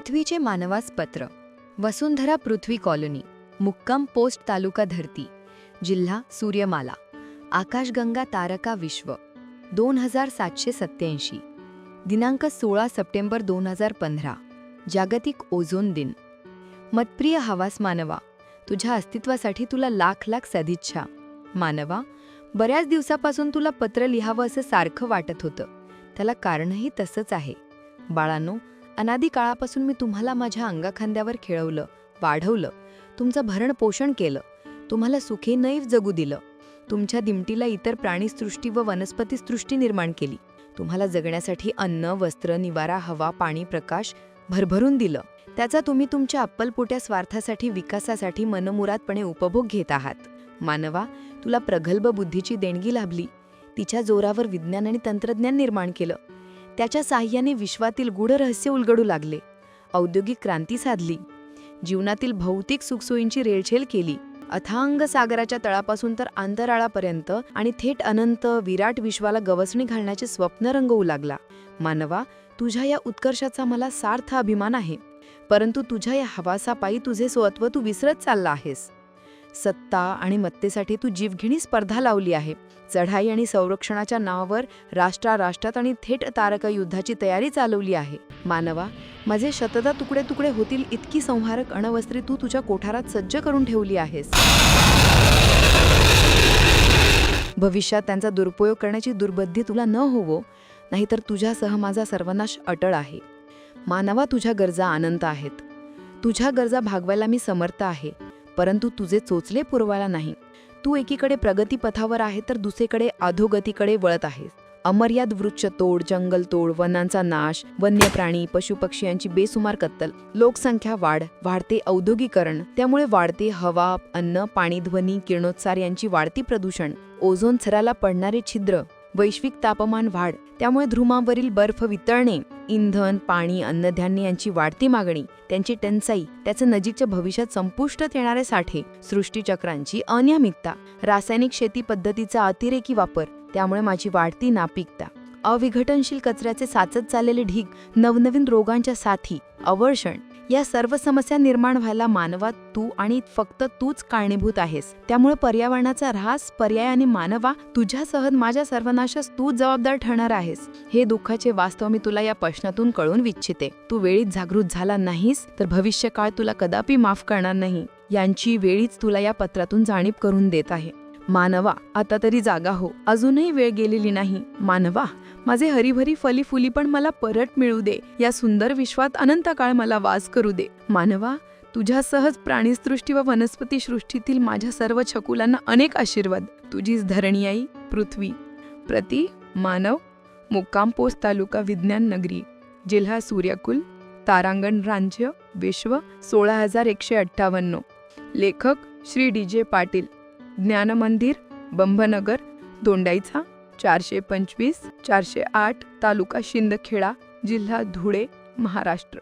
पृथ्वीचे मानवास पत्र. वसुंधरा पृथ्वी कॉलनी, मुक्काम पोस्ट, तालुका धरती, जिल्हा सूर्यमाला, आकाशगंगा तारका विश्व, 2787. दिनांक 16 सप्टेंबर 2015. जागतिक ओझोन दिन. मतप्रिय हवास मानवा, तुझ्या अस्तित्वासाठी तुला लाख लाख सदिच्छा. मानवा, बऱ्याच दिवसापासून तुला पत्र लिहावं असं सारखं वाटत होतं. त्याला कारणही तसंच आहे. बाळांनो, अनादी काळापासून मी तुम्हाला माझ्या अंगाखांद्यावर खेळवलं, वाढवलं, तुमचं भरण पोषण केलं, तुम्हाला सुखी नैव जगू दिलं, तुमच्या दिमटीला इतर प्राणीसृष्टी व वनस्पतीसृष्टी निर्माण केली, तुम्हाला जगण्यासाठी अन्न, वस्त्र, निवारा, हवा, पाणी, प्रकाश भरभरून दिलं. त्याचा तुम्ही तुमच्या अप्पलपोट्या स्वार्थासाठी, विकासासाठी मनमुरादपणे उपभोग घेत आहात. मानवा, तुला प्रगल्भ बुद्धीची देणगी लाभली. तिच्या जोरावर विज्ञान आणि तंत्रज्ञान निर्माण केलं. त्याच्या साह्याने विश्वातील गूढ रहस्य उलगडू लागले. औद्योगिक क्रांती साधली. जीवनातील भौतिक सुखसोयींची रेलछेल केली. अथांग सागराच्या तळापासून तर अंतराळापर्यंत आणि थेट अनंत विराट विश्वाला गवसणी घालण्याचे स्वप्न रंगवू लागला. मानवा, तुझ्या या उत्कर्षाचा मला सार्थ अभिमान आहे. परंतु तुझ्या या हवासापायी तुझे स्वत्व तू विसरत चालला आहेस. सत्ता आणि मत्तेसाठी तू जीवघेणी स्पर्धा लावली आहे. चढाई आणि संरक्षणाच्या नावावर राष्ट्रात आणि थेट तारकायुद्धाची तयारी चालवली आहे. मानवा, माझे शतदा तुकडे तुकडे होतील इतकी संहारक अणवस्त्रे तू तुझ्या कोठारात सज्ज करून ठेवली आहेस. भविष्यात त्यांचा दुरुपयोग करण्याची दुर्बुद्धी तुला न होवो, नाहीतर तुझ्यासह माझा सर्वनाश अटळ आहे. मानवा, तुझ्या गरजा अनंत आहेत. तुझ्या गरजा भागवायला मी समर्थ आहे, परंतु तुझे चोचले पुरवायला नाही. तू एकीकडे प्रगतीपथावर आहे तर दुसरीकडे अधोगतीकडे वळत आहेस. अमर्याद वृक्षतोड, जंगलतोड, वनांचा नाश, वन्य प्राणी, पशुपक्षी यांची बेसुमार कत्तल, लोकसंख्या वाढ, वाढते औद्योगिकरण, त्यामुळे वाढते हवा, अन्न, पाणी, ध्वनी, किरणोत्सार यांची वाढती प्रदूषण, ओझोन थराला पडणारे छिद्र, वैश्विक तापमान वाढ, त्यामुळे ध्रुवांवरील बर्फ वितळणे, इंधन, पाणी, अन्नधान्य यांची वाढती मागणी, त्यांची टंचाई, त्याचं नजीकच्या भविष्यात संपुष्टात येणारे साठे, सृष्टीचक्रांची अनियमितता, रासायनिक शेती पद्धतीचा अतिरेकी वापर, त्यामुळे माझी वाढती नापिकता, अविघटनशील कचऱ्याचे साचत चाललेले ढीग, नवनवीन रोगांच्या साथी, अवर्षण, या सर्व समस्या निर्माण व्हायला मानवा तू आणि फक्त तूच कारणीभूत आहेस. त्यामुळे पर्यावरणाचा ऱ्हास, पर्यायाने मानवा, तुझ्यासह माझ्या सर्वनाशास तू जबाबदार ठरणार आहेस. हे दुःखाचे वास्तव मी तुला या प्रश्नातून कळून इच्छिते. तू वेळीच जागृत झाला नाहीस तर भविष्यकाळ तुला कदापि माफ करणार नाही. यांची वेळीच तुला या पत्रातून जाणीव करून देत आहे. मानवा, आता तरी जागा हो, अजूनही वेळ गेलेली नाही. मानवा, माझे हरीभरी फली फुली पण मला परत मिळू दे. या सुंदर विश्वात अनंत काळ मला वास करू दे. मानवा, तुझ्या सहज प्राणीसृष्टी व वनस्पती सृष्टीतील माझ्या सर्व छकुलांना अनेक आशीर्वाद. तुझीच धरणी आई पृथ्वी. प्रति मानव, मुक्काम पोस्ट, तालुका विज्ञान नगरी, जिल्हा सूर्यकुल, तारांगण राज्य, विश्व, 16158. लेखक श्री DJ पाटील. ज्ञानमंदिर, बंभनगर, दोंडाईचा, 425 408, तालुका शिंदखेडा, जिल्हा धुळे, महाराष्ट्र.